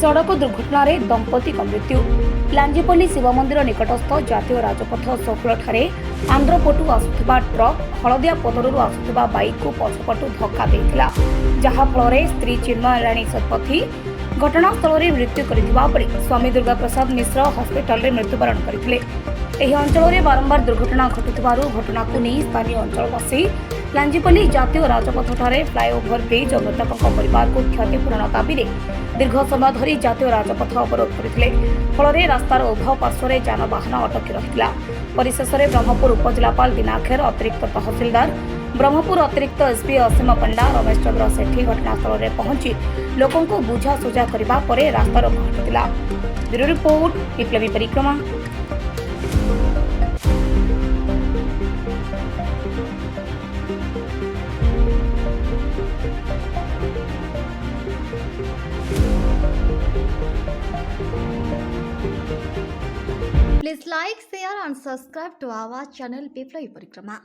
सड़क दुर्घटन दंपति मृत्यु। लांजीपल्ली शिव मंदिर निकटस्थ जातीय राजपथ 16 आंध्र पटु आसुथिबा ट्रक हलदिया पदरु आसुथिबा बाइक को पछपटु धक्का देइथिला, जहा फल स्त्री चिन्मय राणी शतपथी घटनास्थल में मृत्यु करथिबा परि स्वामी दुर्गा प्रसाद मिश्र हॉस्पिटल में मृत्युवरण करथिले। एही अंचल में बारंबार दुर्घटना घटुथिबारु घटना को नहीं स्थानीय अंचलवासी लांजीपल्ली जातीय राजपथ ठारे फ्लाईओवर ब्रिज और मृतकों परिवार को क्षतिपूरण दाबी दीर्घ समय धरी जातीय राजपथ अवरोध करथिले। फल रास्तार उभय पार्श्व जानवाहन अटकी रहिथिला। परिशेष में ब्रह्मपुर उपजिलापाल दिनाखेर, अतिरिक्त तहसिलदार ब्रह्मपुर, अतिरिक्त एसपी असीम पंडा, रमेश चंद्र सेठी घटनास्थल में पहुंची लोकों को बुझासुझा करबा परे रास्ता रोक हटिथिला। ब्यूरो रिपोर्ट, बिप्लाबी परिक्रमा। Please like, share and subscribe to our channel Biplabi Parikrama.